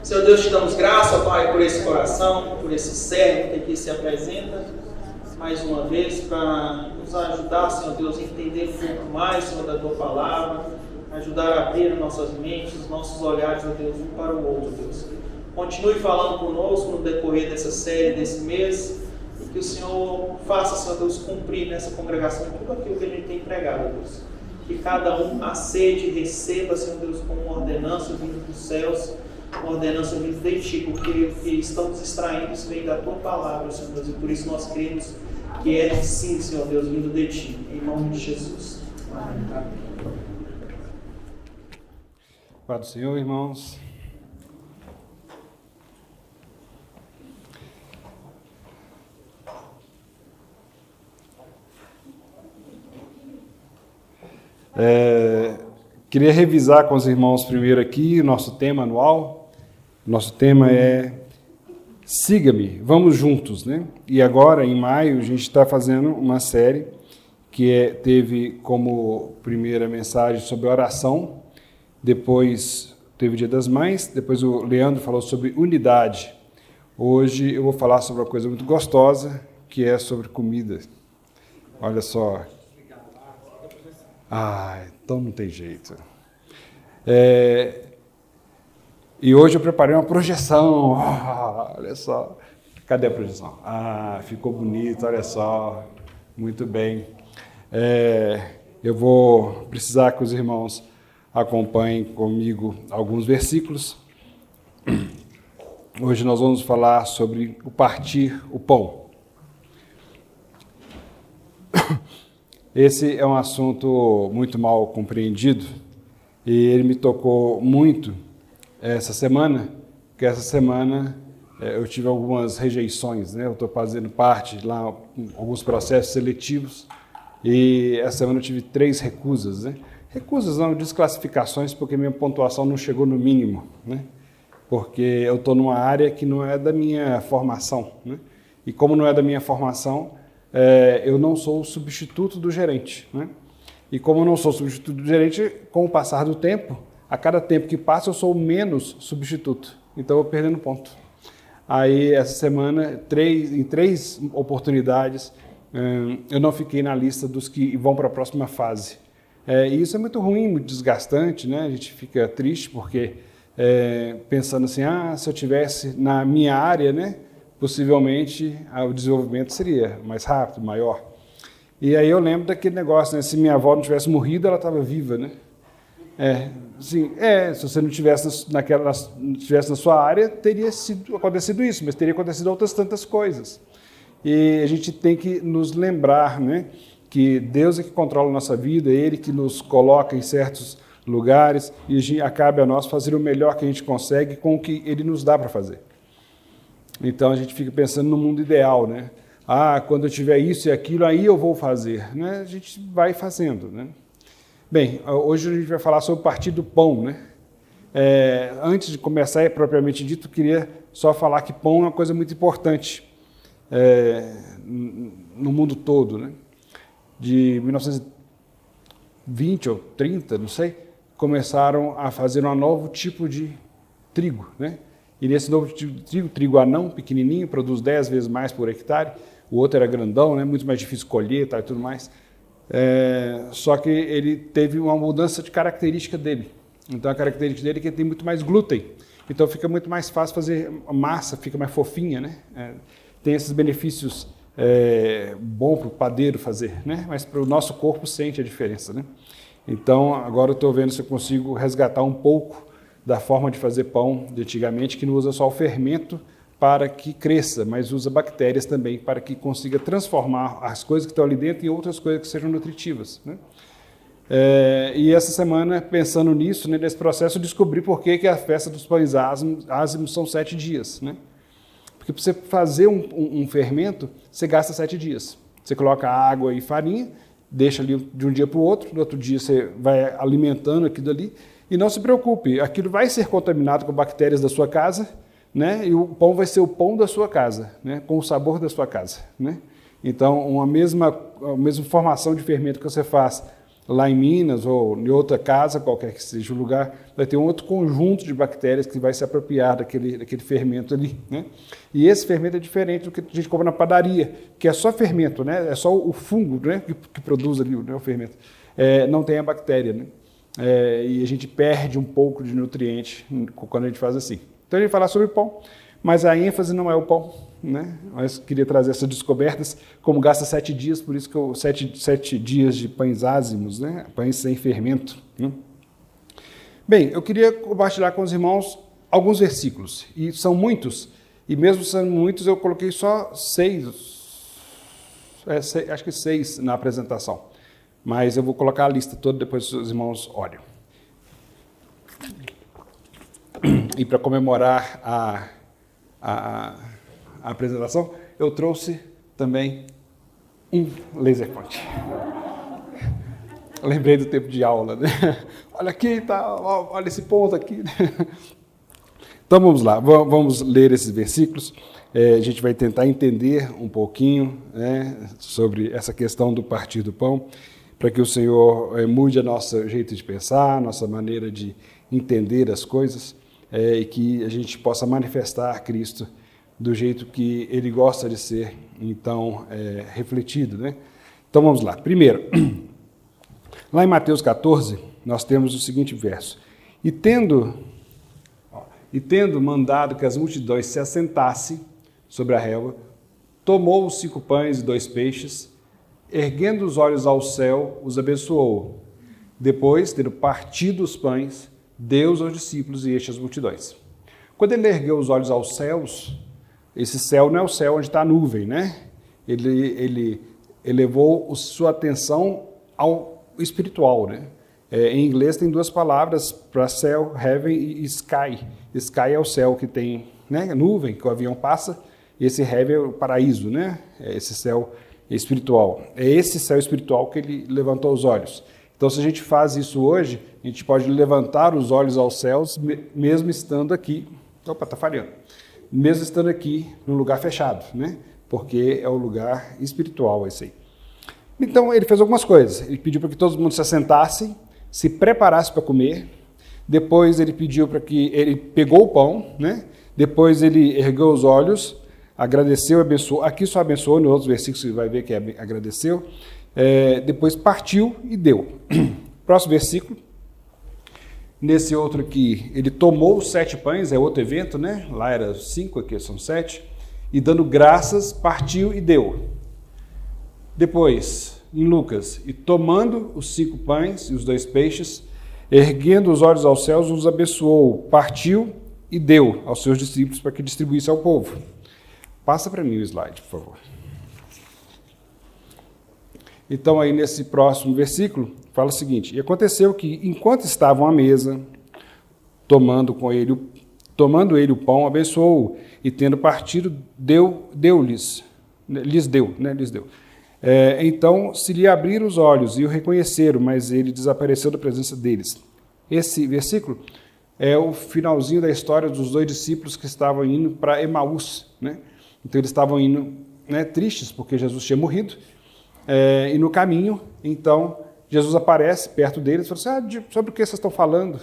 Senhor Deus, te damos graça, Pai, por esse coração, por esse servo que aqui se apresenta, mais uma vez, para nos ajudar, Senhor Deus, a entender um pouco mais, Senhor, da Tua Palavra, ajudar a abrir nossas mentes, nossos olhares, ó Deus, um para o outro, Deus. Continue falando conosco no decorrer dessa série, desse mês, e que o Senhor faça, Senhor Deus, cumprir nessa congregação tudo aquilo que a gente tem pregado, Deus. Que cada um aceite e receba, Senhor Deus, como uma ordenança vindo dos céus, uma ordenança vindo de Ti, porque o que estamos extraindo isso vem da Tua Palavra, Senhor Deus, e por isso nós cremos que é sim, Senhor Deus, vindo de Ti, em nome de Jesus. Amém. Pai do Senhor, irmãos. Queria revisar com os irmãos primeiro aqui o nosso tema anual. Nosso tema é Siga-me, vamos juntos, né? E agora, em maio, a gente está fazendo uma série que teve como primeira mensagem sobre oração, depois teve o Dia das Mães, depois o Leandro falou sobre unidade. Hoje eu vou falar sobre uma coisa muito gostosa, que é sobre comida. Olha só. Então não tem jeito. E hoje eu preparei uma projeção. Olha só. Cadê a projeção? Ficou bonito, olha só. Muito bem. Eu vou precisar que os irmãos acompanhem comigo alguns versículos. Hoje nós vamos falar sobre o partir o pão. Esse é um assunto muito mal compreendido e ele me tocou muito essa semana, porque essa semana eu tive algumas rejeições, né? Eu estou fazendo parte lá, alguns processos seletivos, e essa semana eu tive 3 recusas, né? Recusas não, desclassificações, porque minha pontuação não chegou no mínimo, né? Porque eu estou numa área que não é da minha formação, né? E como não é da minha formação, eu não sou o substituto do gerente, né? E como eu não sou o substituto do gerente, com o passar do tempo, a cada tempo que passa eu sou menos substituto, então eu vou perdendo ponto. Aí essa semana, em 3 oportunidades, eu não fiquei na lista dos que vão para a próxima fase. E isso é muito ruim, muito desgastante, né? A gente fica triste porque pensando assim, se eu tivesse na minha área, né? Possivelmente o desenvolvimento seria mais rápido, maior. E aí eu lembro daquele negócio, né? Se minha avó não tivesse morrido, ela estava viva, né? Se você não tivesse tivesse na sua área, teria acontecido isso, mas teria acontecido outras tantas coisas. E a gente tem que nos lembrar, né? Que Deus é que controla a nossa vida, Ele que nos coloca em certos lugares e cabe a nós fazer o melhor que a gente consegue com o que Ele nos dá para fazer. Então a gente fica pensando no mundo ideal, né? Quando eu tiver isso e aquilo, aí eu vou fazer, né? A gente vai fazendo, né? Bem, hoje a gente vai falar sobre o partir do pão, né? Antes de começar, propriamente dito, queria só falar que pão é uma coisa muito importante no mundo todo, né? De 1920 ou 30, não sei, começaram a fazer um novo tipo de trigo, né? E nesse novo tipo de trigo anão, pequenininho, produz 10 vezes mais por hectare. O outro era grandão, né? Muito mais difícil colher e tudo mais. Só que ele teve uma mudança de característica dele. Então a característica dele é que ele tem muito mais glúten. Então fica muito mais fácil fazer massa, fica mais fofinha, né? Tem esses benefícios bom para o padeiro fazer, né? Mas para o nosso corpo sente a diferença, né? Então agora eu estou vendo se eu consigo resgatar um pouco da forma de fazer pão de antigamente, que não usa só o fermento para que cresça, mas usa bactérias também para que consiga transformar as coisas que estão ali dentro em outras coisas que sejam nutritivas, né? E essa semana, pensando nisso, né, nesse processo, eu descobri por que a festa dos pães ázimos são 7 dias, né? Porque para você fazer um fermento, você gasta 7 dias. Você coloca água e farinha, deixa ali de um dia para o outro, no outro dia você vai alimentando aquilo ali, e não se preocupe, aquilo vai ser contaminado com bactérias da sua casa, né? E o pão vai ser o pão da sua casa, né? Com o sabor da sua casa, né? Então, a mesma formação de fermento que você faz lá em Minas ou em outra casa, qualquer que seja o lugar, vai ter um outro conjunto de bactérias que vai se apropriar daquele fermento ali, né? E esse fermento é diferente do que a gente compra na padaria, que é só fermento, né? É só o fungo, né, que produz ali, né, o fermento. Não tem a bactéria, né? E a gente perde um pouco de nutriente quando a gente faz assim. Então a gente vai falar sobre pão, mas a ênfase não é o pão, né? Mas queria trazer essas descobertas, como gasta 7 dias, por isso que eu 7 dias de pães ázimos, né? Pães sem fermento, né? Bem, eu queria compartilhar com os irmãos alguns versículos, e são muitos, e mesmo sendo muitos, eu coloquei só 6, acho que 6 na apresentação, mas eu vou colocar a lista toda, depois os irmãos olham. E para comemorar a apresentação, eu trouxe também um laser point. Eu lembrei do tempo de aula, né? Olha aqui, tá, olha esse ponto aqui. Então vamos lá, vamos ler esses versículos. A gente vai tentar entender um pouquinho, né, sobre essa questão do partir do pão, para que o Senhor mude a nosso jeito de pensar, nossa maneira de entender as coisas, e que a gente possa manifestar Cristo do jeito que Ele gosta de ser, então, refletido, né? Então vamos lá. Primeiro, lá em Mateus 14, nós temos o seguinte verso: E tendo mandado que as multidões se assentassem sobre a relva, tomou os 5 pães e 2 peixes, erguendo os olhos ao céu, os abençoou. Depois, tendo partido os pães, deu aos discípulos e estes às multidões. Quando ele ergueu os olhos aos céus, esse céu não é o céu onde está a nuvem, né? Ele elevou sua atenção ao espiritual, né? Em inglês tem 2 palavras para céu, heaven e sky. Sky é o céu que tem, né, nuvem, que o avião passa, e esse heaven é o paraíso, né? Esse céu espiritual. É esse céu espiritual que ele levantou os olhos. Então, se a gente faz isso hoje, a gente pode levantar os olhos aos céus, mesmo estando aqui. Opa, está falhando. Mesmo estando aqui num lugar fechado, né? Porque é o lugar espiritual esse aí. Então, ele fez algumas coisas. Ele pediu para que todo mundo se assentasse, se preparasse para comer. Depois, ele pediu para que ele pegou o pão, né? Depois, ele ergueu os olhos, agradeceu, abençoou. Aqui só abençoou, nos outros versículos você vai ver que agradeceu. Depois partiu e deu. Próximo versículo. Nesse outro aqui, ele tomou os 7 pães, é outro evento, né? Lá era 5, aqui são 7. E dando graças, partiu e deu. Depois, em Lucas, e tomando os 5 pães e os 2 peixes, erguendo os olhos aos céus, os abençoou, partiu e deu aos seus discípulos para que distribuísse ao povo. Passa para mim o slide, por favor. Então, aí nesse próximo versículo, fala o seguinte: E aconteceu que, enquanto estavam à mesa, tomando ele o pão, abençoou, e tendo partido, lhes deu. Então, se lhe abriram os olhos e o reconheceram, mas ele desapareceu da presença deles. Esse versículo é o finalzinho da história dos 2 discípulos que estavam indo para Emaús, né? Então, eles estavam indo, né, tristes, porque Jesus tinha morrido. E no caminho, então, Jesus aparece perto deles e fala assim: sobre o que vocês estão falando?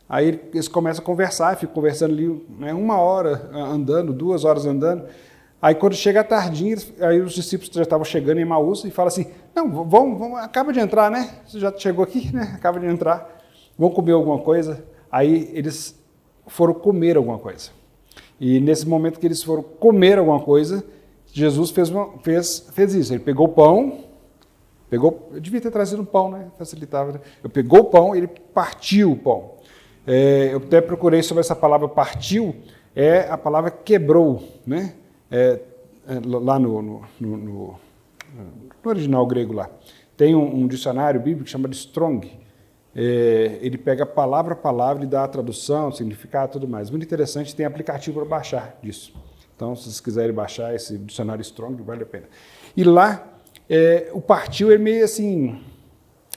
Aí eles começam a conversar, ficam conversando ali, né, 1 hora andando, 2 horas andando. Aí quando chega a tardinha, aí os discípulos já estavam chegando em Emaús e falam assim: não, vamos, acaba de entrar, né? Você já chegou aqui, né? Acaba de entrar, vão comer alguma coisa. Aí eles foram comer alguma coisa. E nesse momento que eles foram comer alguma coisa, Jesus fez isso. Ele pegou o pão, eu devia ter trazido um pão, né? Facilitava. Né? Ele pegou o pão, ele partiu o pão. Eu até procurei sobre essa palavra partiu, é a palavra quebrou, né? Lá no original grego lá. Tem um dicionário bíblico que chama de Strong. Ele pega palavra a palavra e dá a tradução, significado e tudo mais. Muito interessante, tem aplicativo para baixar disso. Então, se vocês quiserem baixar esse dicionário Strong, vale a pena. E lá, o partiu é meio assim,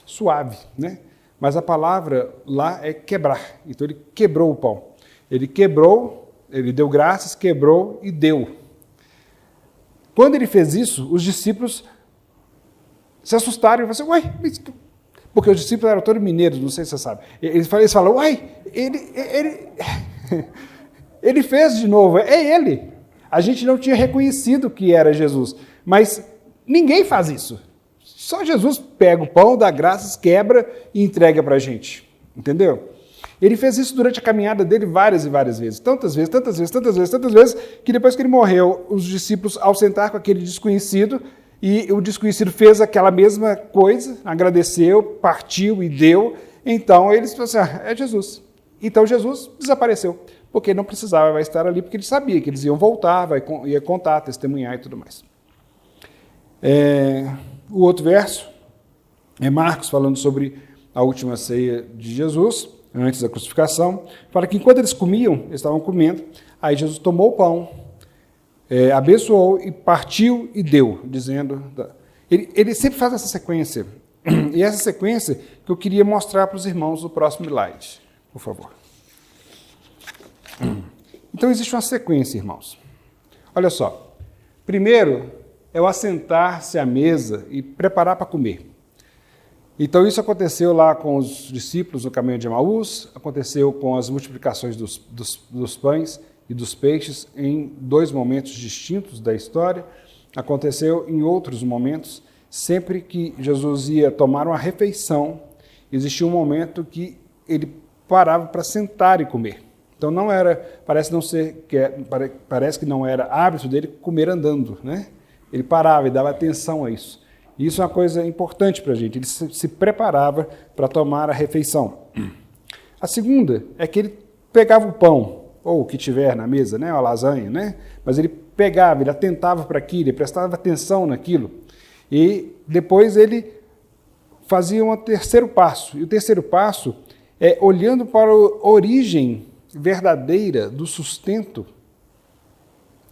suave, né? Mas a palavra lá é quebrar. Então, ele quebrou o pão. Ele quebrou, ele deu graças, quebrou e deu. Quando ele fez isso, os discípulos se assustaram e falaram assim: ué, Porque os discípulos eram todos mineiros, não sei se você sabe. Eles falam, uai, ele fez de novo, é ele. A gente não tinha reconhecido que era Jesus, mas ninguém faz isso. Só Jesus pega o pão, dá graças, quebra e entrega para a gente, entendeu? Ele fez isso durante a caminhada dele várias e várias vezes, tantas vezes, que depois que ele morreu, os discípulos, ao sentar com aquele desconhecido, e o desconhecido fez aquela mesma coisa, agradeceu, partiu e deu, então eles falaram assim, é Jesus. Então Jesus desapareceu, porque não precisava mais estar ali, porque ele sabia que eles iam voltar, ia contar, testemunhar e tudo mais. O outro verso é Marcos falando sobre a última ceia de Jesus, antes da crucificação, fala que enquanto eles comiam, eles estavam comendo, aí Jesus tomou o pão, abençoou e partiu e deu, dizendo... Ele sempre faz essa sequência, e essa sequência que eu queria mostrar para os irmãos do próximo slide, por favor. Então existe uma sequência, irmãos. Olha só, primeiro é o assentar-se à mesa e preparar para comer. Então isso aconteceu lá com os discípulos no caminho de Emaús, aconteceu com as multiplicações dos pães e dos peixes em 2 momentos distintos da história, aconteceu em outros momentos, sempre que Jesus ia tomar uma refeição, existia um momento que ele parava para sentar e comer. Então não era, parece que não era hábito dele comer andando, né? Ele parava e dava atenção a isso. E isso é uma coisa importante para a gente, ele se preparava para tomar a refeição. A segunda é que ele pegava o pão, ou o que tiver na mesa, né, a lasanha, né? Mas ele pegava, ele atentava para aquilo, ele prestava atenção naquilo. E depois ele fazia um terceiro passo. E o terceiro passo é olhando para a origem verdadeira do sustento,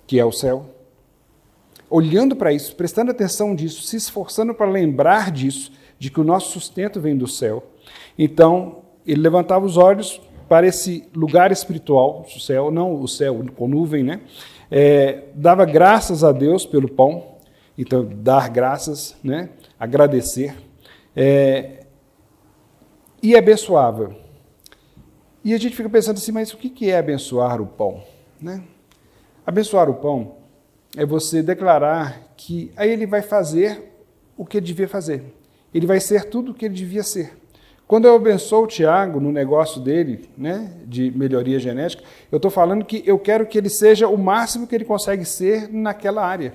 que é o céu. Olhando para isso, prestando atenção disso, se esforçando para lembrar disso, de que o nosso sustento vem do céu. Então, ele levantava os olhos para esse lugar espiritual, o céu, não o céu com nuvem, né? Dava graças a Deus pelo pão, então dar graças, né? Agradecer, e abençoava. E a gente fica pensando assim, mas o que é abençoar o pão? Né? Abençoar o pão é você declarar que aí ele vai fazer o que ele devia fazer. Ele vai ser tudo o que ele devia ser. Quando eu abençoo o Tiago no negócio dele, né, de melhoria genética, eu estou falando que eu quero que ele seja o máximo que ele consegue ser naquela área.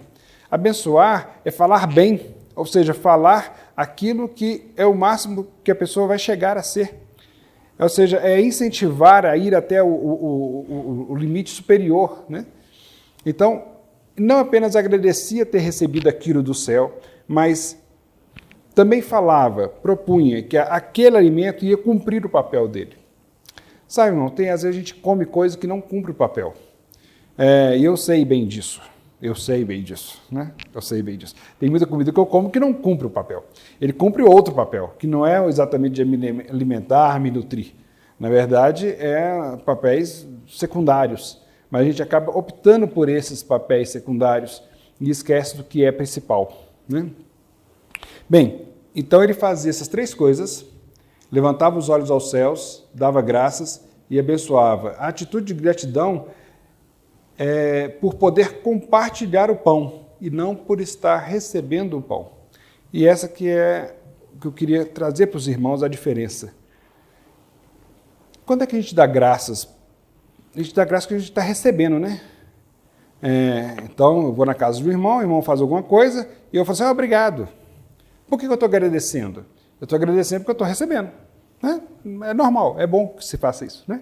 Abençoar é falar bem, ou seja, falar aquilo que é o máximo que a pessoa vai chegar a ser. Ou seja, é incentivar a ir até o limite superior, né? Então, não apenas agradecia ter recebido aquilo do céu, mas também falava, propunha que aquele alimento ia cumprir o papel dele. Sabe, irmão, às vezes a gente come coisa que não cumpre o papel. E eu sei bem disso. Né? Eu sei bem disso. Tem muita comida que eu como que não cumpre o papel. Ele cumpre outro papel, que não é exatamente de me alimentar, me nutrir. Na verdade, é papéis secundários. Mas a gente acaba optando por esses papéis secundários e esquece do que é principal. Né? Bem, então ele fazia essas 3 coisas, levantava os olhos aos céus, dava graças e abençoava. A atitude de gratidão é por poder compartilhar o pão e não por estar recebendo o pão. E essa que é o que eu queria trazer para os irmãos, a diferença. Quando é que a gente dá graças? A gente dá graças que a gente está recebendo, né? Então, eu vou na casa do irmão, o irmão faz alguma coisa, e eu falo assim, obrigado. Por que eu estou agradecendo? Eu estou agradecendo porque eu estou recebendo. Né? É normal, é bom que se faça isso. Né?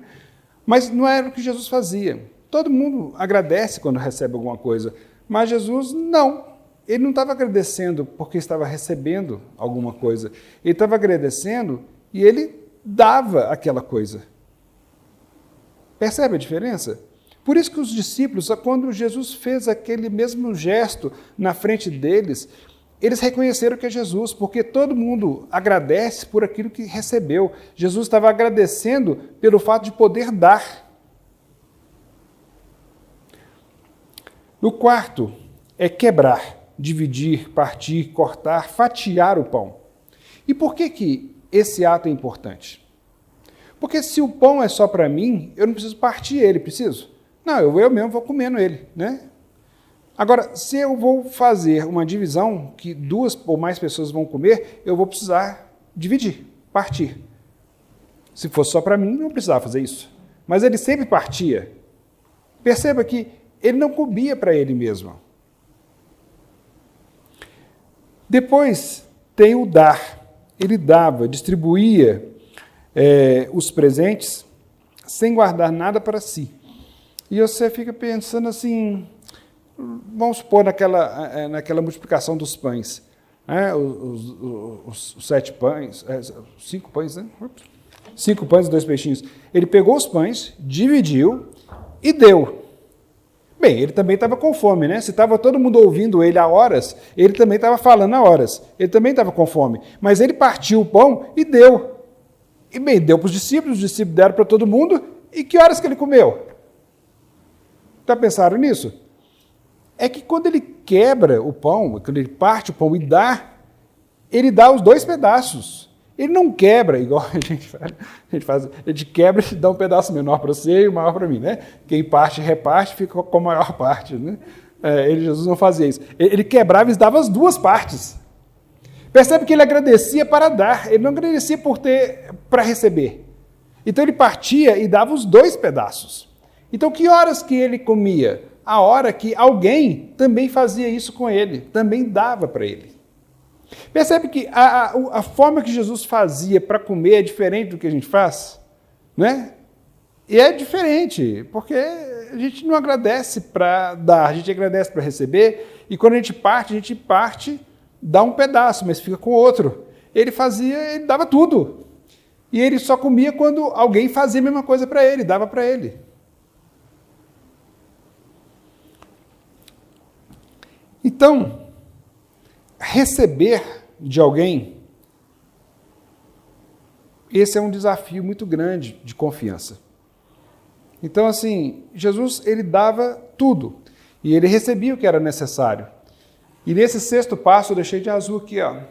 Mas não era o que Jesus fazia. Todo mundo agradece quando recebe alguma coisa, mas Jesus não. Ele não estava agradecendo porque estava recebendo alguma coisa. Ele estava agradecendo e ele dava aquela coisa. Percebe a diferença? Por isso que os discípulos, quando Jesus fez aquele mesmo gesto na frente deles, eles reconheceram que é Jesus, porque todo mundo agradece por aquilo que recebeu. Jesus estava agradecendo pelo fato de poder dar. No quarto, é quebrar, dividir, partir, cortar, fatiar o pão. E por que esse ato é importante? Porque se o pão é só para mim, eu não preciso partir ele, preciso? Não, eu mesmo vou comendo ele, né? Agora, se eu vou fazer uma divisão que 2 ou mais pessoas vão comer, eu vou precisar dividir, partir. Se fosse só para mim, não precisava fazer isso. Mas ele sempre partia. Perceba que ele não comia para ele mesmo. Depois tem o dar. Ele dava, distribuía os presentes sem guardar nada para si. E você fica pensando assim, vamos supor naquela multiplicação dos pães, né? Os 7 pães, 5 pães, né? 5 pães e 2 peixinhos. Ele pegou os pães, dividiu e deu. Bem, ele também estava com fome, né? Se estava todo mundo ouvindo ele há horas, ele também estava falando há horas. Ele também estava com fome. Mas ele partiu o pão e deu. E bem, deu para os discípulos deram para todo mundo. E que horas que ele comeu? Já pensaram nisso? É que quando ele quebra o pão, quando ele parte o pão e dá, ele dá os 2 pedaços. Ele não quebra, igual a gente faz, a gente quebra e dá um pedaço menor para você e o maior para mim, né? Quem parte e reparte fica com a maior parte, né? Jesus não fazia isso. Ele quebrava e dava as 2 partes. Percebe que ele agradecia para dar, ele não agradecia para receber. Então ele partia e dava os 2 pedaços. Então que horas que ele comia? A hora que alguém também fazia isso com ele, também dava para ele. Percebe que a forma que Jesus fazia para comer é diferente do que a gente faz? Né? E é diferente, porque a gente não agradece para dar, a gente agradece para receber, e quando a gente parte, dá um pedaço, mas fica com o outro. Ele dava tudo. E ele só comia quando alguém fazia a mesma coisa para ele, dava para ele. Então, receber de alguém, esse é um desafio muito grande de confiança. Então, assim, Jesus, ele dava tudo, e ele recebia o que era necessário. E nesse 6º passo, eu deixei de azul aqui, ó,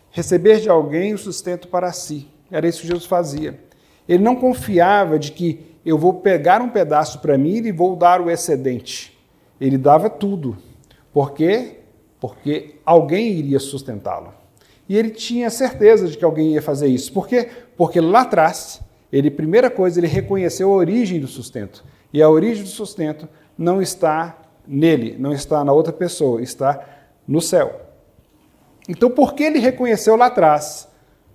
receber de alguém o sustento para si. Era isso que Jesus fazia. Ele não confiava de que eu vou pegar um pedaço para mim e vou dar o excedente. Ele dava tudo. Por quê? Porque alguém iria sustentá-lo. E ele tinha certeza de que alguém ia fazer isso. Por quê? Porque lá atrás, primeira coisa, ele reconheceu a origem do sustento. E a origem do sustento não está nele, não está na outra pessoa, está no céu. Então, por que ele reconheceu lá atrás?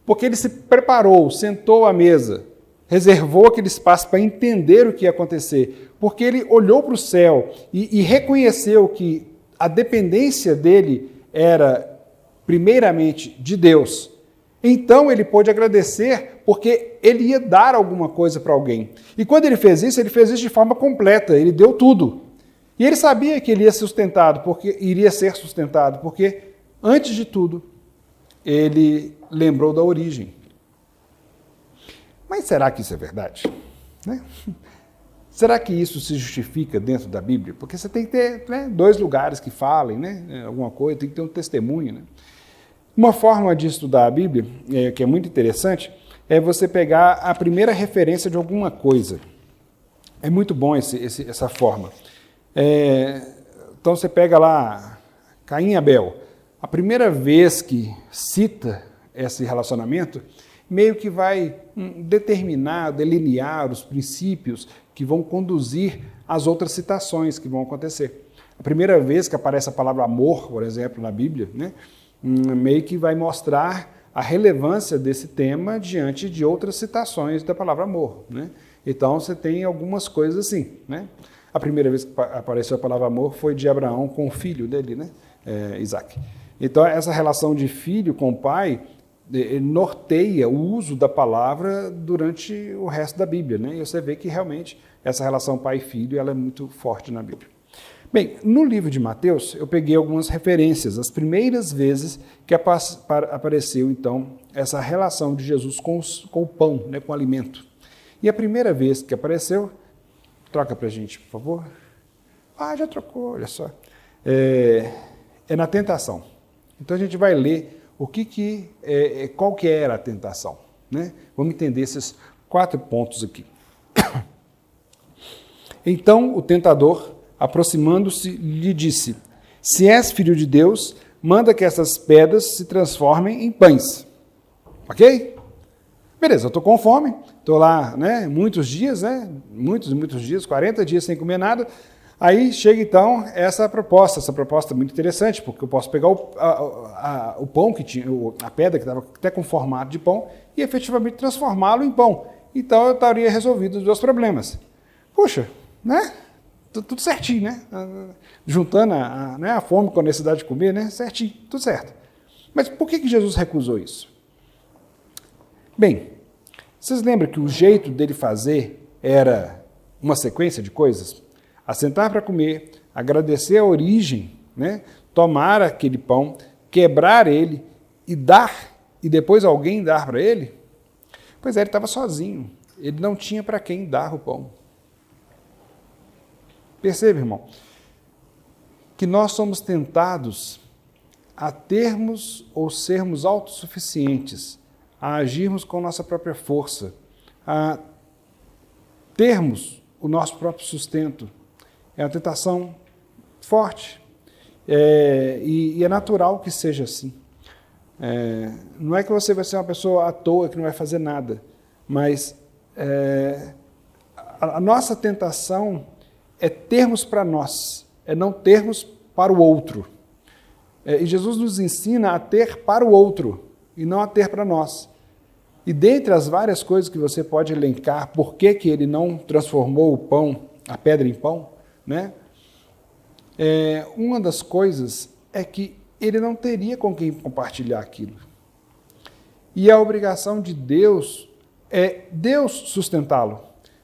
Porque ele se preparou, sentou à mesa, reservou aquele espaço para entender o que ia acontecer. Porque ele olhou para o céu e reconheceu que a dependência dele era, primeiramente, de Deus. Então ele pôde agradecer porque ele ia dar alguma coisa para alguém. E quando ele fez isso de forma completa, ele deu tudo. E ele sabia que ele iria ser sustentado, porque, antes de tudo, ele lembrou da origem. Mas será que isso é verdade? Né? Será que isso se justifica dentro da Bíblia? Porque você tem que ter 2 lugares que falem, né, alguma coisa, tem que ter um testemunho. Né? Uma forma de estudar a Bíblia, que é muito interessante, é você pegar a primeira referência de alguma coisa. É muito bom essa forma. Então você pega lá Caim e Abel. A primeira vez que cita esse relacionamento, meio que vai delinear os princípios que vão conduzir às outras citações que vão acontecer. A primeira vez que aparece a palavra amor, por exemplo, na Bíblia, né, meio que vai mostrar a relevância desse tema diante de outras citações da palavra amor. Né? Então, você tem algumas coisas assim. Né? A primeira vez que apareceu a palavra amor foi de Abraão com o filho dele, né? Isaac. Então, essa relação de filho com o pai norteia o uso da palavra durante o resto da Bíblia, né? E você vê que realmente essa relação pai e filho ela é muito forte na Bíblia. Bem, no livro de Mateus eu peguei algumas referências, as primeiras vezes que apareceu então essa relação de Jesus com o pão, né, com o alimento. E a primeira vez que apareceu, troca para a gente, por favor. Já trocou, olha só. É na tentação. Então a gente vai ler qual que era a tentação. né? Vamos entender esses 4 pontos aqui. Então o tentador, aproximando-se, lhe disse: se és filho de Deus, manda que essas pedras se transformem em pães. Ok? Beleza, eu estou com fome, estou lá, né, muitos dias, muitos dias, 40 dias sem comer nada. Aí chega então essa proposta muito interessante, porque eu posso pegar o pão que tinha, a pedra que estava até com formato de pão, e efetivamente transformá-lo em pão. Então eu estaria resolvido os meus problemas. Puxa, né? Tudo certinho, né? Juntando a fome com a necessidade de comer, né? Certinho, tudo certo. Mas por que Jesus recusou isso? Bem, vocês lembram que o jeito dele fazer era uma sequência de coisas? Assentar para comer, agradecer a origem, né? Tomar aquele pão, quebrar ele e dar, e depois alguém dar para ele? Pois é, ele estava sozinho, ele não tinha para quem dar o pão. Percebe, irmão, que nós somos tentados a termos ou sermos autossuficientes, a agirmos com nossa própria força, a termos o nosso próprio sustento. É uma tentação forte, e é natural que seja assim. Não é que você vai ser uma pessoa à toa que não vai fazer nada, mas a nossa tentação é termos para nós, é não termos para o outro. E Jesus nos ensina a ter para o outro e não a ter para nós. E dentre as várias coisas que você pode elencar, por que ele não transformou o pão, a pedra em pão, né? Uma das coisas é que ele não teria com quem compartilhar aquilo. E a obrigação de Deus é Deus sustentá-lo,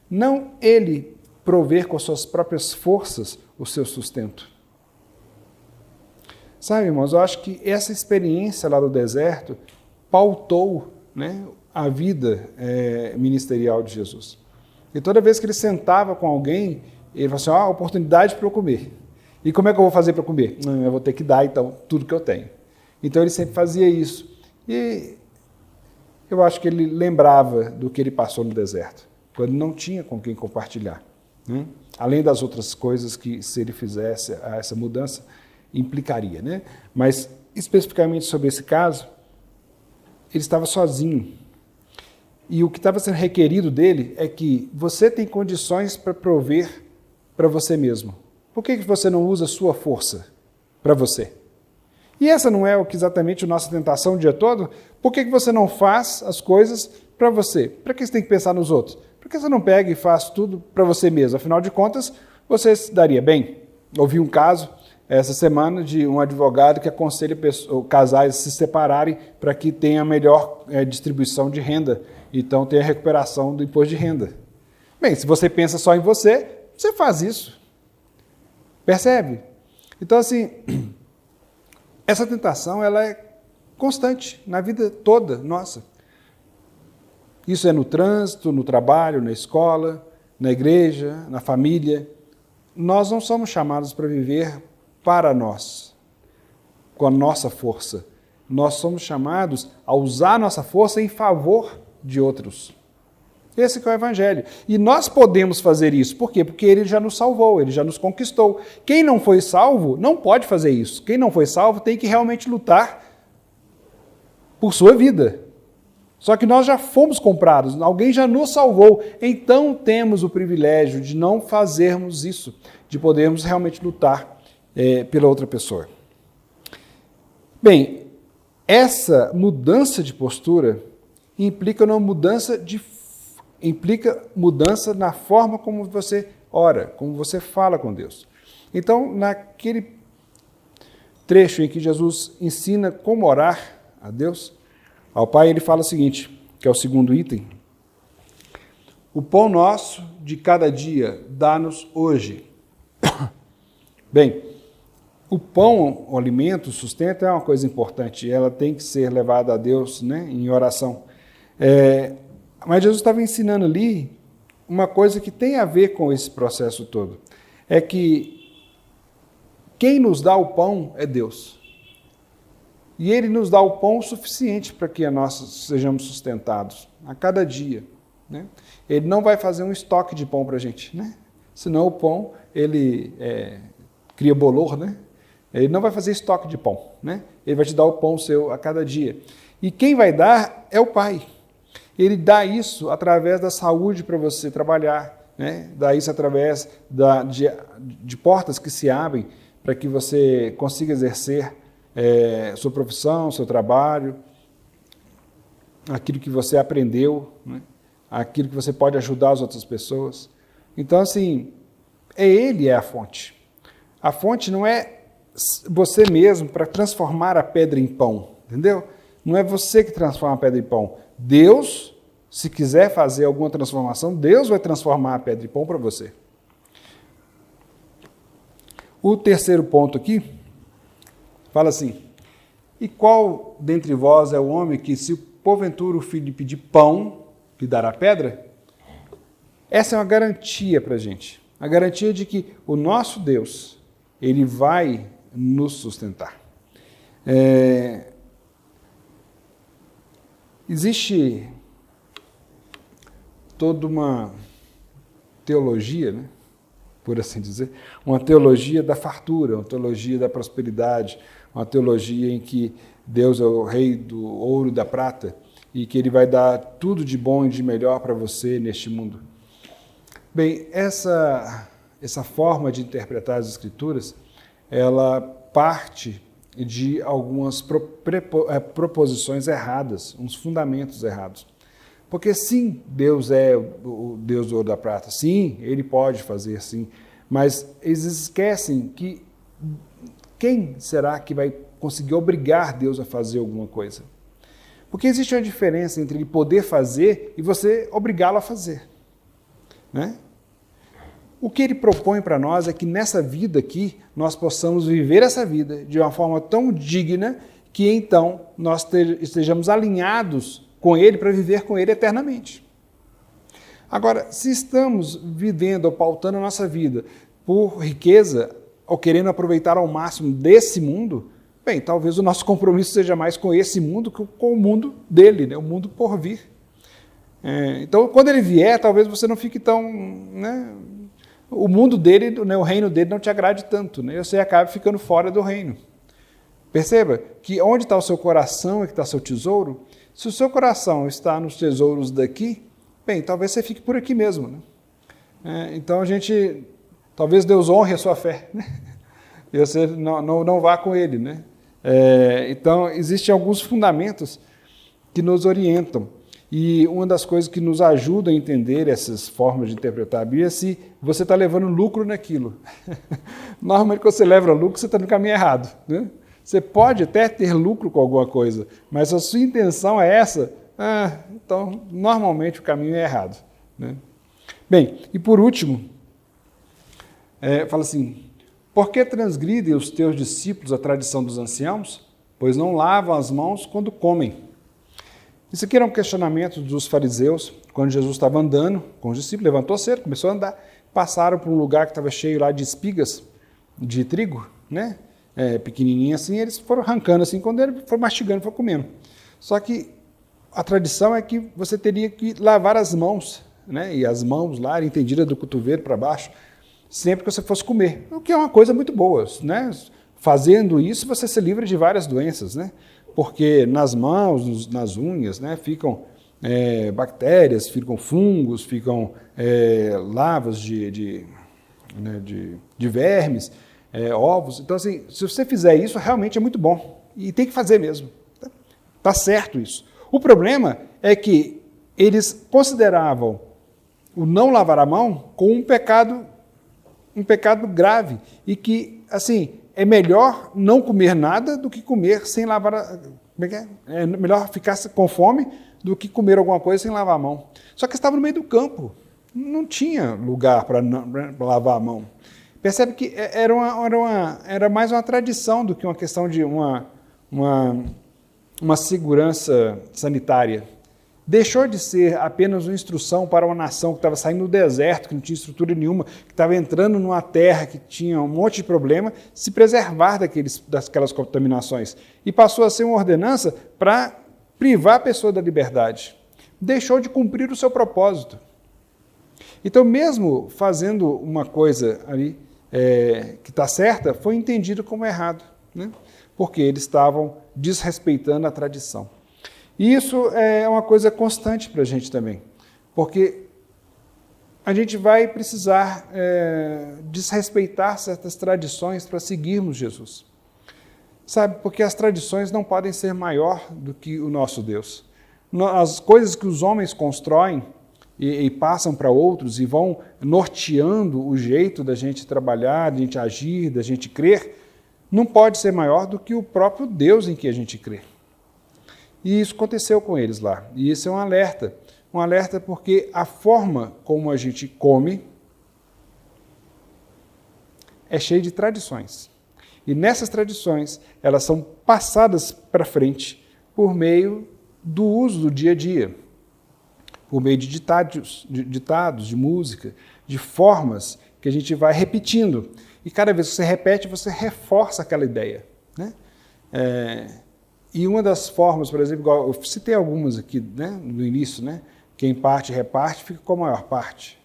não ele prover com as suas próprias forças o seu sustento. Sabe, irmãos, eu acho que essa experiência lá do deserto pautou, né, a vida ministerial de Jesus. E toda vez que ele sentava com alguém, ele falava assim, oportunidade para eu comer. E como é que eu vou fazer para comer? Eu vou ter que dar, então, tudo que eu tenho. Então, ele sempre fazia isso. E eu acho que ele lembrava do que ele passou no deserto, quando não tinha com quem compartilhar. Né? Além das outras coisas que, se ele fizesse essa mudança, implicaria. Né? Mas, especificamente sobre esse caso, ele estava sozinho. E o que estava sendo requerido dele é que você tem condições para prover para você mesmo. Por que você não usa a sua força para você? E essa não é exatamente a nossa tentação o dia todo? Por que você não faz as coisas para você? Para que você tem que pensar nos outros? Por que você não pega e faz tudo para você mesmo? Afinal de contas, você se daria bem. Ouvi um caso essa semana de um advogado que aconselha casais a se separarem para que tenha melhor distribuição de renda. Então, tenha a recuperação do imposto de renda. Bem, se você pensa só em você, você faz isso. Percebe? Então, assim, essa tentação ela é constante na vida toda nossa. Isso é no trânsito, no trabalho, na escola, na igreja, na família. Nós não somos chamados para viver para nós, com a nossa força. Nós somos chamados a usar a nossa força em favor de outros. Esse que é o Evangelho. E nós podemos fazer isso. Por quê? Porque ele já nos salvou, ele já nos conquistou. Quem não foi salvo não pode fazer isso. Quem não foi salvo tem que realmente lutar por sua vida. Só que nós já fomos comprados, alguém já nos salvou. Então temos o privilégio de não fazermos isso, de podermos realmente lutar pela outra pessoa. Bem, essa mudança de postura implica mudança na forma como você ora, como você fala com Deus. Então, naquele trecho em que Jesus ensina como orar a Deus, ao Pai ele fala o seguinte, que é o segundo item: o pão nosso de cada dia dá-nos hoje. Bem, o pão, o alimento, o sustento é uma coisa importante, ela tem que ser levada a Deus, né, em oração. Mas Jesus estava ensinando ali uma coisa que tem a ver com esse processo todo. É que quem nos dá o pão é Deus. E Ele nos dá o pão suficiente para que nós sejamos sustentados a cada dia, né? Ele não vai fazer um estoque de pão para a gente, né? Senão o pão, ele cria bolor, né? Ele não vai fazer estoque de pão, né? Ele vai te dar o pão seu a cada dia. E quem vai dar é o Pai. Ele dá isso através da saúde para você trabalhar, né? Dá isso através de portas que se abrem para que você consiga exercer sua profissão, seu trabalho, aquilo que você aprendeu, né? Aquilo que você pode ajudar as outras pessoas. Então, assim, Ele é a fonte. A fonte não é você mesmo para transformar a pedra em pão, entendeu? Não é você que transforma a pedra em pão. Deus, se quiser fazer alguma transformação, Deus vai transformar a pedra em pão para você. O terceiro ponto aqui fala assim: e qual dentre vós é o homem que, se porventura o filho lhe pedir pão, lhe dará pedra? Essa é uma garantia para a gente. A garantia de que o nosso Deus, Ele vai nos sustentar. Existe toda uma teologia, né, por assim dizer, uma teologia da fartura, uma teologia da prosperidade, uma teologia em que Deus é o rei do ouro e da prata e que Ele vai dar tudo de bom e de melhor para você neste mundo. Bem, essa forma de interpretar as Escrituras, ela parte de algumas proposições erradas, uns fundamentos errados. Porque sim, Deus é o Deus do ouro da prata, sim, Ele pode fazer, sim, mas eles esquecem que quem será que vai conseguir obrigar Deus a fazer alguma coisa? Porque existe uma diferença entre Ele poder fazer e você obrigá-lo a fazer, né? O que Ele propõe para nós é que nessa vida aqui, nós possamos viver essa vida de uma forma tão digna que então nós estejamos alinhados com Ele para viver com Ele eternamente. Agora, se estamos vivendo ou pautando a nossa vida por riqueza ou querendo aproveitar ao máximo desse mundo, bem, talvez o nosso compromisso seja mais com esse mundo que com o mundo dele, né? O mundo por vir. Então, quando Ele vier, talvez você não fique tão... né? O mundo dele, né, o reino dele não te agrade tanto, né? Você acaba ficando fora do reino. Perceba que onde está o seu coração é que está seu tesouro. Se o seu coração está nos tesouros daqui, bem, talvez você fique por aqui mesmo, né? Então talvez Deus honre a sua fé, né? E você não vá com Ele, né? Então, existem alguns fundamentos que nos orientam. E uma das coisas que nos ajuda a entender essas formas de interpretar a Bíblia é se você está levando lucro naquilo. Normalmente, quando você leva lucro, você está no caminho errado, né? Você pode até ter lucro com alguma coisa, mas se a sua intenção é essa, então, normalmente, o caminho é errado, né? Bem, e por último, fala assim: por que transgridem os teus discípulos a tradição dos anciãos? Pois não lavam as mãos quando comem. Isso aqui era um questionamento dos fariseus, quando Jesus estava andando com os discípulos, levantou cedo, começou a andar, passaram por um lugar que estava cheio lá de espigas de trigo, né? Pequenininho assim, eles foram arrancando assim, quando ele foi mastigando, foi comendo. Só que a tradição é que você teria que lavar as mãos, né? E as mãos lá eram entendidas do cotovelo para baixo, sempre que você fosse comer, o que é uma coisa muito boa, né? Fazendo isso, você se livra de várias doenças, né? Porque nas mãos, nas unhas, né, ficam bactérias, ficam fungos, ficam larvas de vermes, ovos. Então, assim, se você fizer isso, realmente é muito bom. E tem que fazer mesmo. Está certo isso. O problema é que eles consideravam o não lavar a mão como um pecado grave. E que, assim, é melhor não comer nada do que comer sem lavar Como é que é? É melhor ficar com fome do que comer alguma coisa sem lavar a mão. Só que estava no meio do campo. Não tinha lugar para lavar a mão. Percebe que era mais uma tradição do que uma questão de uma segurança sanitária. Deixou de ser apenas uma instrução para uma nação que estava saindo do deserto, que não tinha estrutura nenhuma, que estava entrando numa terra que tinha um monte de problema, se preservar daquelas contaminações. E passou a ser uma ordenança para privar a pessoa da liberdade. Deixou de cumprir o seu propósito. Então, mesmo fazendo uma coisa ali que está certa, foi entendido como errado, né? Porque eles estavam desrespeitando a tradição. E isso é uma coisa constante para a gente também, porque a gente vai precisar desrespeitar certas tradições para seguirmos Jesus. Sabe, porque as tradições não podem ser maior do que o nosso Deus. As coisas que os homens constroem e passam para outros e vão norteando o jeito da gente trabalhar, da gente agir, da gente crer, não pode ser maior do que o próprio Deus em que a gente crê. E isso aconteceu com eles lá. E isso é um alerta porque a forma como a gente come é cheia de tradições. E nessas tradições, elas são passadas para frente por meio do uso do dia a dia, por meio de ditados, de música, de formas que a gente vai repetindo. E cada vez que você repete, você reforça aquela ideia, né? E uma das formas, por exemplo, igual eu citei algumas aqui, né, no início, né? Quem parte, reparte, fica com a maior parte.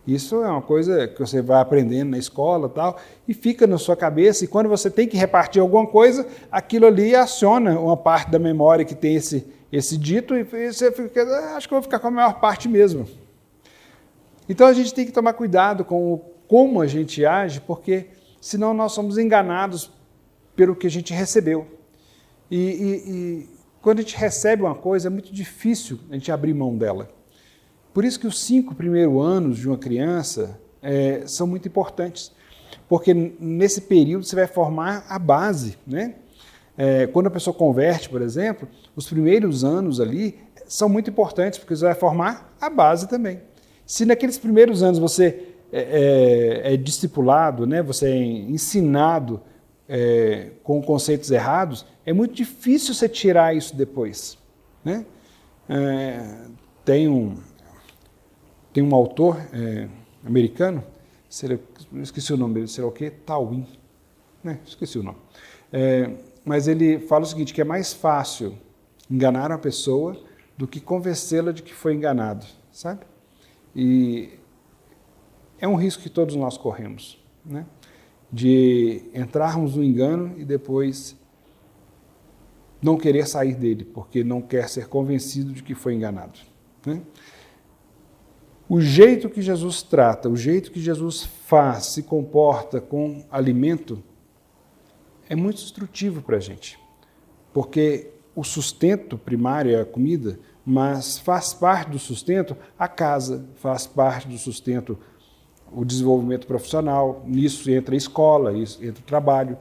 Isso é uma coisa que você vai aprendendo na escola e tal, e fica na sua cabeça, e quando você tem que repartir alguma coisa, aquilo ali aciona uma parte da memória que tem esse dito, e você fica, acho que eu vou ficar com a maior parte mesmo. Então a gente tem que tomar cuidado com como a gente age, porque senão nós somos enganados pelo que a gente recebeu. E quando a gente recebe uma coisa, é muito difícil a gente abrir mão dela. Por isso que os 5 primeiros anos de uma criança são muito importantes, porque nesse período você vai formar a base, né? Quando a pessoa converte, por exemplo, os primeiros anos ali são muito importantes, porque você vai formar a base também. Se naqueles primeiros anos você é discipulado, né? Você é ensinado com conceitos errados, é muito difícil você tirar isso depois, né? Tem um autor americano, esqueci o nome dele, será o quê? Tawin, né? Esqueci o nome. Mas ele fala o seguinte, que é mais fácil enganar uma pessoa do que convencê-la de que foi enganado, sabe? E é um risco que todos nós corremos, né? De entrarmos no engano e depois não querer sair dele, porque não quer ser convencido de que foi enganado, né? O jeito que Jesus trata, o jeito que Jesus faz, se comporta com alimento, é muito instrutivo para a gente, porque o sustento primário é a comida, mas faz parte do sustento a casa, faz parte do sustento o desenvolvimento profissional, nisso entra a escola, isso entra o trabalho,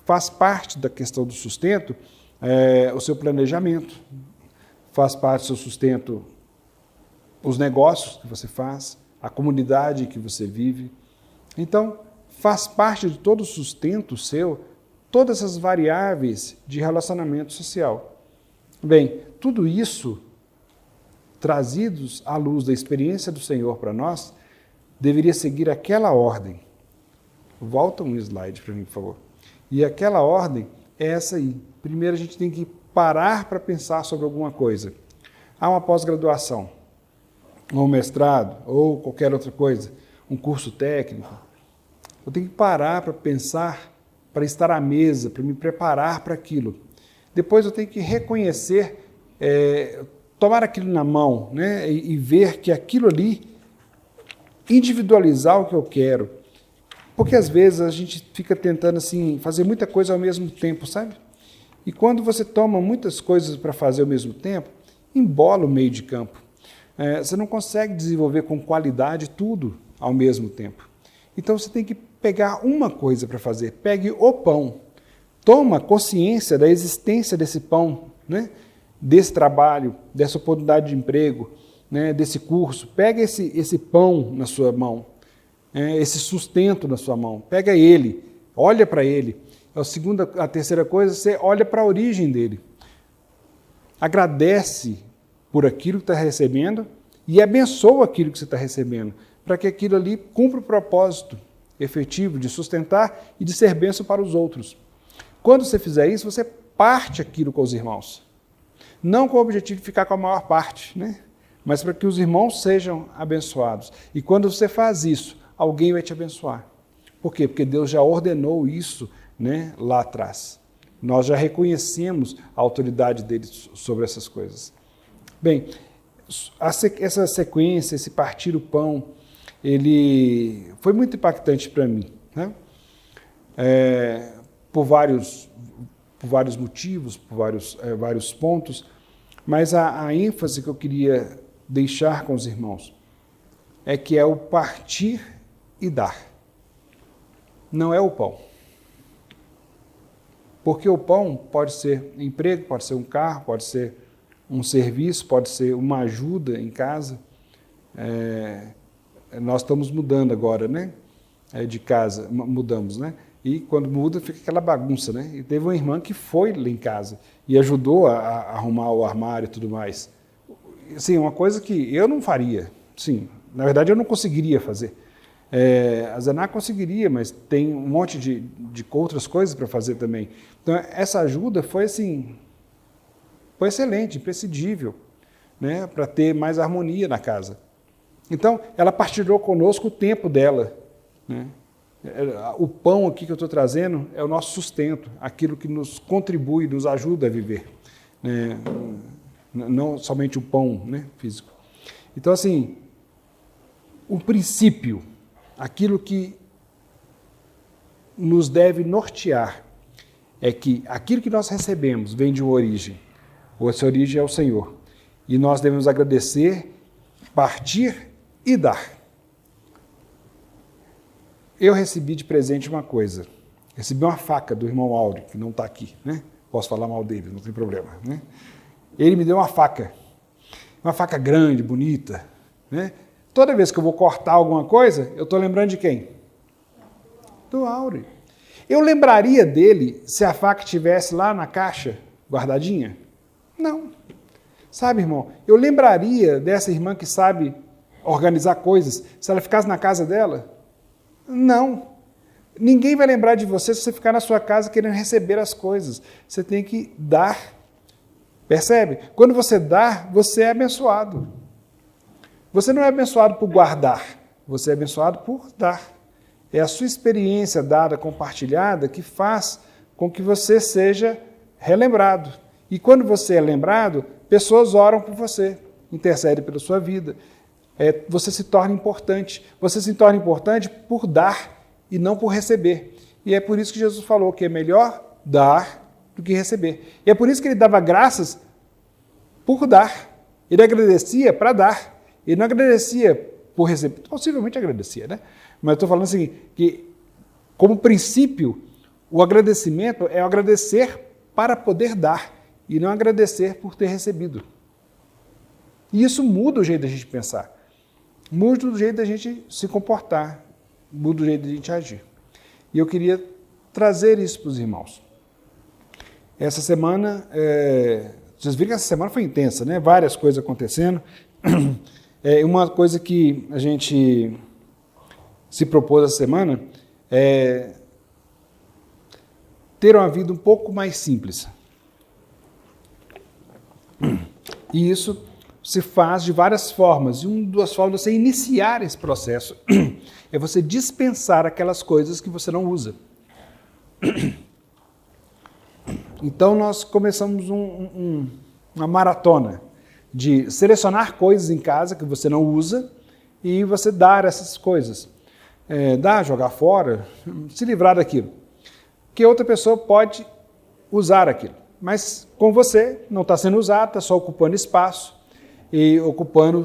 faz parte da questão do sustento o seu planejamento, faz parte do seu sustento os negócios que você faz, a comunidade que você vive. Então, faz parte de todo o sustento seu, todas essas variáveis de relacionamento social. Bem, tudo isso, trazidos à luz da experiência do Senhor para nós, deveria seguir aquela ordem. Volta um slide para mim, por favor. E aquela ordem é essa aí. Primeiro, a gente tem que parar para pensar sobre alguma coisa. Há uma pós-graduação, ou um mestrado, ou qualquer outra coisa, um curso técnico. Eu tenho que parar para pensar, para estar à mesa, para me preparar para aquilo. Depois eu tenho que reconhecer, tomar aquilo na mão, né, e ver que aquilo ali, individualizar o que eu quero. Porque às vezes a gente fica tentando assim, fazer muita coisa ao mesmo tempo, sabe? E quando você toma muitas coisas para fazer ao mesmo tempo, embola o meio de campo. Você não consegue desenvolver com qualidade tudo ao mesmo tempo. Então você tem que pegar uma coisa para fazer. Pegue o pão. Toma consciência da existência desse pão, né? Desse trabalho, dessa oportunidade de emprego, né? Desse curso. Pega esse pão na sua mão, esse sustento na sua mão. Pega ele, olha para ele. A terceira coisa, você olha para a origem dele. Agradece por aquilo que está recebendo e abençoa aquilo que você está recebendo, para que aquilo ali cumpra o propósito efetivo de sustentar e de ser bênção para os outros. Quando você fizer isso, você parte aquilo com os irmãos. Não com o objetivo de ficar com a maior parte, né? Mas para que os irmãos sejam abençoados. E quando você faz isso, alguém vai te abençoar. Por quê? Porque Deus já ordenou isso, né, lá atrás. Nós já reconhecemos a autoridade dele sobre essas coisas. Bem, essa sequência, esse partir o pão, ele foi muito impactante para mim, né? Por vários motivos, por vários pontos, mas a ênfase que eu queria deixar com os irmãos é que é o partir e dar. Não é o pão. Porque o pão pode ser emprego, pode ser um carro, pode ser um serviço, pode ser uma ajuda em casa. Nós estamos mudando agora, né? De casa, mudamos, né? E quando muda, fica aquela bagunça, né? E teve uma irmã que foi lá em casa e ajudou a arrumar o armário e tudo mais. Assim, uma coisa que eu não faria. Sim, na verdade, eu não conseguiria fazer. A Zaná conseguiria, mas tem um monte de outras coisas para fazer também. Então, essa ajuda foi assim, foi excelente, imprescindível, né? Para ter mais harmonia na casa. Então, ela partilhou conosco o tempo dela, né? O pão aqui que eu estou trazendo é o nosso sustento, aquilo que nos contribui, nos ajuda a viver, né? Não somente o pão, né, físico. Então, assim, o princípio, aquilo que nos deve nortear, é que aquilo que nós recebemos vem de uma origem, ou essa origem é o Senhor, e nós devemos agradecer, partir e dar. Eu recebi de presente uma coisa. Recebi uma faca do irmão Áureo, que não está aqui, né? Posso falar mal dele, não tem problema, né? Ele me deu uma faca grande, bonita, né? Toda vez que eu vou cortar alguma coisa, eu estou lembrando de quem? Do Áureo. Eu lembraria dele se a faca estivesse lá na caixa, guardadinha? Não. Sabe, irmão, eu lembraria dessa irmã que sabe organizar coisas, se ela ficasse na casa dela? Não. Ninguém vai lembrar de você se você ficar na sua casa querendo receber as coisas. Você tem que dar. Percebe? Quando você dá, você é abençoado. Você não é abençoado por guardar, você é abençoado por dar. É a sua experiência dada, compartilhada, que faz com que você seja relembrado. E quando você é lembrado, pessoas oram por você, intercedem pela sua vida. Você se torna importante. Você se torna importante por dar e não por receber. E é por isso que Jesus falou que é melhor dar do que receber. E é por isso que ele dava graças por dar. Ele agradecia para dar. Ele não agradecia por receber. Possivelmente agradecia, né? Mas eu estou falando assim, que como princípio, o agradecimento é o agradecer para poder dar e não agradecer por ter recebido. E isso muda o jeito da gente pensar. Muda o jeito da gente se comportar, muda o jeito da gente agir. E eu queria trazer isso para os irmãos. Essa semana, vocês viram que essa semana foi intensa, né? Várias coisas acontecendo. Uma coisa que a gente se propôs essa semana é ter uma vida um pouco mais simples. E isso se faz de várias formas. E uma das formas de você iniciar esse processo é você dispensar aquelas coisas que você não usa. Então, nós começamos uma maratona de selecionar coisas em casa que você não usa e você dar essas coisas. Dar, jogar fora, se livrar daquilo. Que outra pessoa pode usar aquilo. Mas com você não está sendo usado, está só ocupando espaço e ocupando...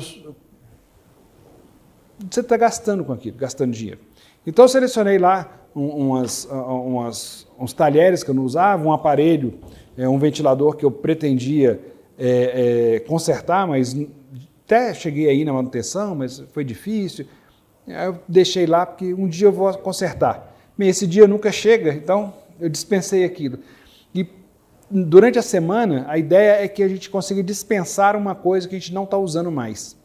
Você está gastando com aquilo, gastando dinheiro. Então eu selecionei lá uns talheres que eu não usava, um aparelho, um ventilador que eu pretendia consertar, mas até cheguei aí na manutenção, mas foi difícil. Aí eu deixei lá porque um dia eu vou consertar. Mas esse dia nunca chega, então eu dispensei aquilo. E durante a semana, a ideia é que a gente consiga dispensar uma coisa que a gente não está usando mais.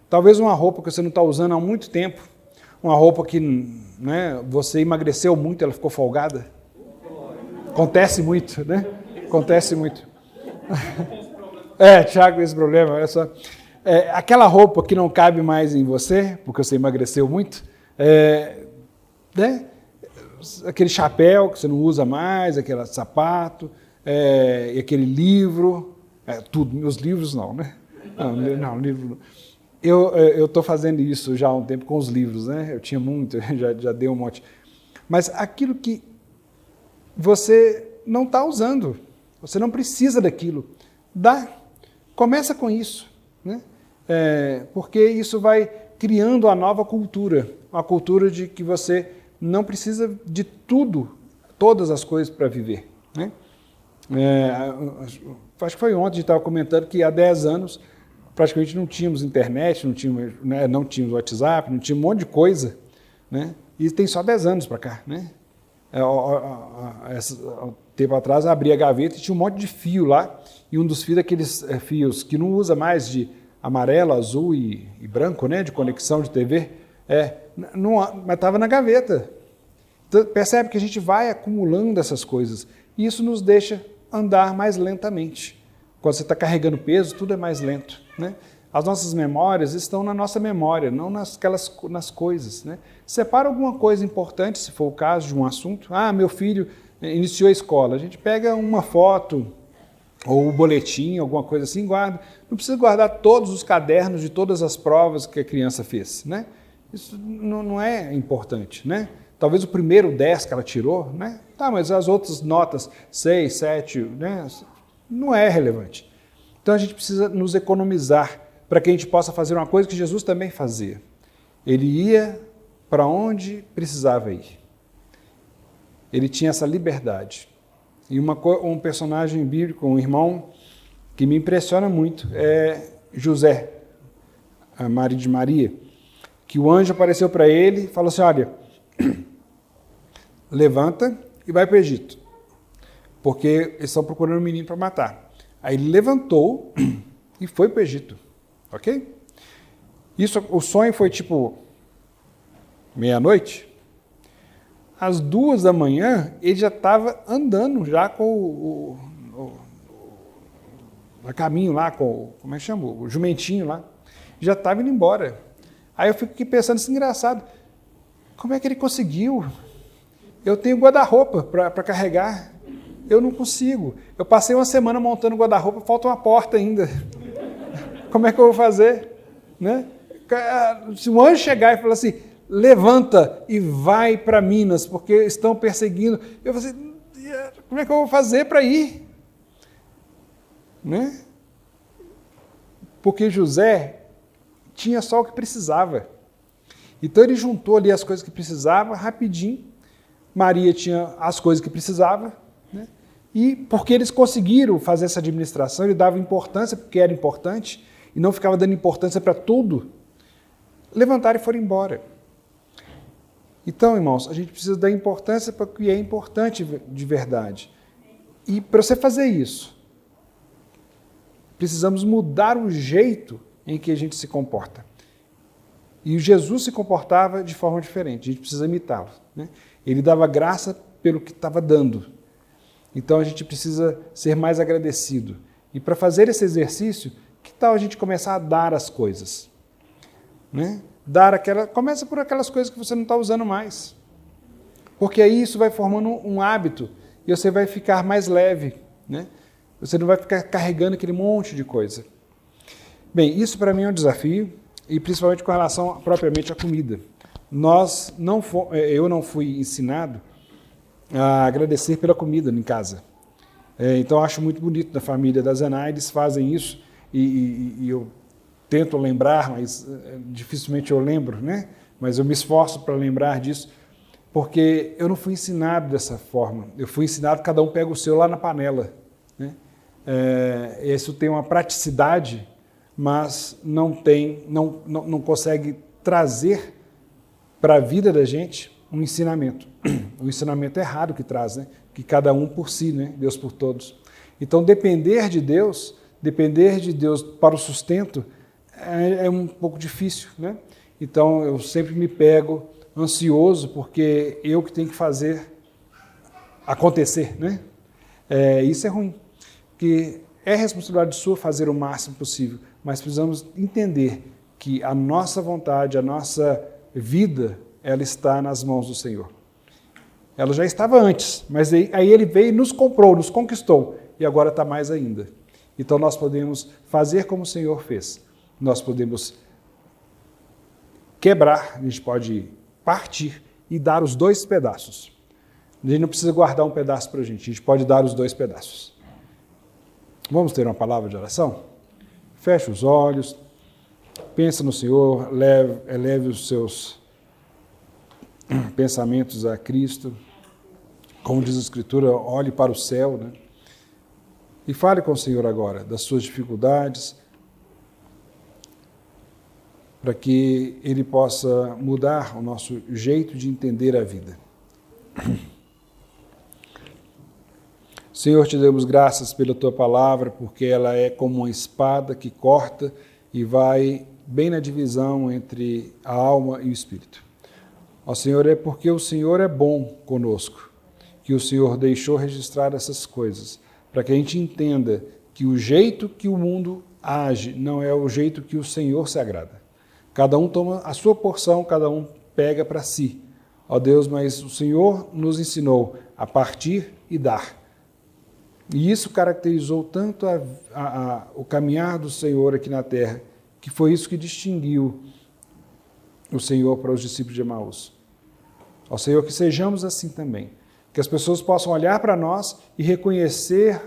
Talvez uma roupa que você não está usando há muito tempo, uma roupa que, né, você emagreceu muito, ela ficou folgada. Acontece muito, né? Acontece muito. Tiago, esse problema, olha só. Aquela roupa que não cabe mais em você, porque você emagreceu muito, né? Aquele chapéu que você não usa mais, aquele sapato, e aquele livro, tudo, meus livros não, né? Não, livro não. Eu estou fazendo isso já há um tempo com os livros, né? Eu tinha muito, já dei um monte. Mas aquilo que você não está usando, você não precisa daquilo, começa com isso, né? Porque isso vai criando a nova cultura, uma cultura de que você não precisa de todas as coisas para viver, né? Acho que foi ontem a gente estava comentando que há 10 anos praticamente não tínhamos internet, não tínhamos WhatsApp, não tinha um monte de coisa, né? E tem só 10 anos para cá, né? Tempo atrás eu abri a gaveta e tinha um monte de fio lá, e um dos fios daqueles fios que não usa mais de amarelo, azul e branco, né? De conexão de TV, mas estava na gaveta. Então, percebe que a gente vai acumulando essas coisas, e isso nos deixa andar mais lentamente. Quando você está carregando peso, tudo é mais lento, né? As nossas memórias estão na nossa memória, não nas coisas, né? Separa alguma coisa importante, se for o caso de um assunto. Meu filho iniciou a escola. A gente pega uma foto ou o boletim, alguma coisa assim, guarda. Não precisa guardar todos os cadernos de todas as provas que a criança fez, né? Isso não é importante, né? Talvez o primeiro 10 que ela tirou, né? Mas as outras notas, 6, 7, né? Não é relevante. Então a gente precisa nos economizar para que a gente possa fazer uma coisa que Jesus também fazia. Ele ia para onde precisava ir. Ele tinha essa liberdade. E um personagem bíblico, um irmão que me impressiona muito é José, a marido de Maria, que o anjo apareceu para ele e falou assim: olha, levanta e vai para o Egito, porque eles estão procurando um menino para matar. Aí ele levantou e foi para o Egito, ok? O sonho foi tipo meia-noite. Às 2 da manhã, ele já estava andando já com a caminho lá, como é que chama? O jumentinho lá. Já estava indo embora. Aí eu fico aqui pensando, isso é engraçado. Como é que ele conseguiu? Eu tenho guarda-roupa para carregar. Eu não consigo. Eu passei uma semana montando guarda-roupa, falta uma porta ainda. Como é que eu vou fazer? Né? Se o anjo chegar e falar assim, levanta e vai para Minas, porque estão perseguindo. Eu falei assim, como é que eu vou fazer para ir? Né? Porque José tinha só o que precisava. Então ele juntou ali as coisas que precisava rapidinho. Maria tinha as coisas que precisava, né? E porque eles conseguiram fazer essa administração, ele dava importância porque era importante e não ficava dando importância para tudo. Levantaram e foram embora. Então, irmãos, a gente precisa dar importância para o que é importante de verdade. E para você fazer isso, precisamos mudar o jeito em que a gente se comporta. E Jesus se comportava de forma diferente, a gente precisa imitá-lo, né? Ele dava graça pelo que estava dando. Então a gente precisa ser mais agradecido. E para fazer esse exercício, que tal a gente começar a dar as coisas? Né? Começa por aquelas coisas que você não está usando mais. Porque aí isso vai formando um hábito e você vai ficar mais leve, né? Você não vai ficar carregando aquele monte de coisa. Bem, isso para mim é um desafio, e principalmente com relação propriamente à comida. Eu não fui ensinado a agradecer pela comida em casa. Então eu acho muito bonito da família da Zenaide, eles fazem isso, e eu tento lembrar, mas dificilmente eu lembro, né? Mas eu me esforço para lembrar disso, porque eu não fui ensinado dessa forma. Eu fui ensinado, cada um pega o seu lá na panela, né? Isso tem uma praticidade, mas não consegue trazer para a vida da gente um ensinamento. O ensinamento errado que traz, né? Que cada um por si, né? Deus por todos. Então, depender de Deus para o sustento é um pouco difícil, né? Então, eu sempre me pego ansioso, porque eu que tenho que fazer acontecer, né? Isso é ruim, porque é responsabilidade sua fazer o máximo possível, mas precisamos entender que a nossa vontade, a nossa vida, ela está nas mãos do Senhor. Ela já estava antes, mas aí Ele veio e nos comprou, nos conquistou, e agora está mais ainda. Então nós podemos fazer como o Senhor fez. Nós podemos quebrar, a gente pode partir e dar os 2 pedaços. A gente não precisa guardar um pedaço para a gente pode dar os 2 pedaços. Vamos ter uma palavra de oração? Feche os olhos, pensa no Senhor, eleve os seus pensamentos a Cristo. Como diz a Escritura, olhe para o céu, né? E fale com o Senhor agora das suas dificuldades, para que Ele possa mudar o nosso jeito de entender a vida. Senhor, te damos graças pela Tua palavra, porque ela é como uma espada que corta e vai bem na divisão entre a alma e o espírito. Ó Senhor, é porque o Senhor é bom conosco, que o Senhor deixou registrar essas coisas, para que a gente entenda que o jeito que o mundo age não é o jeito que o Senhor se agrada. Cada um toma a sua porção, cada um pega para si. Ó Deus, mas o Senhor nos ensinou a partir e dar. E isso caracterizou tanto o caminhar do Senhor aqui na terra, que foi isso que distinguiu o Senhor para os discípulos de Emaús. Ó Senhor, que sejamos assim também. Que as pessoas possam olhar para nós e reconhecer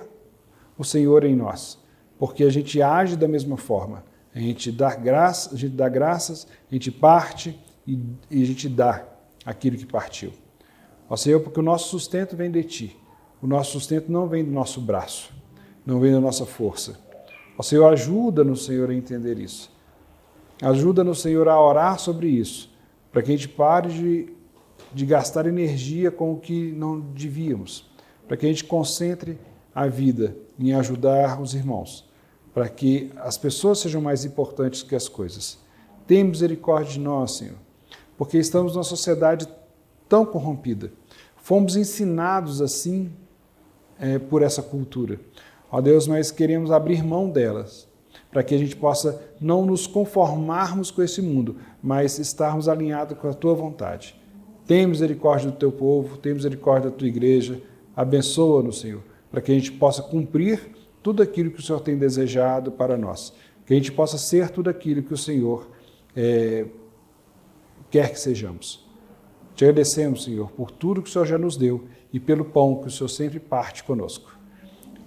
o Senhor em nós, porque a gente age da mesma forma. A gente dá graças, a gente parte e a gente dá aquilo que partiu. Ó Senhor, porque o nosso sustento vem de Ti. O nosso sustento não vem do nosso braço, não vem da nossa força. Ó Senhor, ajuda-nos, Senhor, a entender isso. Ajuda-nos, Senhor, a orar sobre isso, para que a gente pare de gastar energia com o que não devíamos, para que a gente concentre a vida em ajudar os irmãos, para que as pessoas sejam mais importantes que as coisas. Tenha misericórdia de nós, Senhor, porque estamos numa sociedade tão corrompida. Fomos ensinados assim por essa cultura. Ó Deus, mas queremos abrir mão delas, para que a gente possa não nos conformarmos com esse mundo, mas estarmos alinhados com a Tua vontade. Tenha misericórdia do Teu povo, tenha misericórdia da Tua igreja, abençoa-nos, Senhor, para que a gente possa cumprir tudo aquilo que o Senhor tem desejado para nós, que a gente possa ser tudo aquilo que o Senhor quer que sejamos. Te agradecemos, Senhor, por tudo que o Senhor já nos deu e pelo pão que o Senhor sempre parte conosco.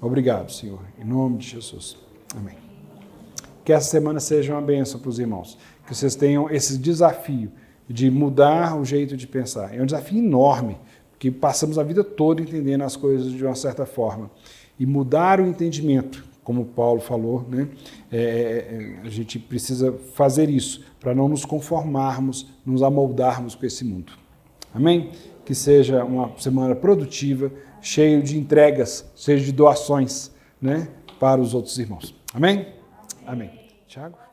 Obrigado, Senhor, em nome de Jesus. Amém. Que essa semana seja uma bênção para os irmãos, que vocês tenham esse desafio de mudar o jeito de pensar. É um desafio enorme, porque passamos a vida toda entendendo as coisas de uma certa forma. E mudar o entendimento, como Paulo falou, né? A gente precisa fazer isso, para não nos conformarmos, nos amoldarmos com esse mundo. Amém? Que seja uma semana produtiva, cheia de entregas, cheia de doações, né, para os outros irmãos. Amém? Amém. Tiago?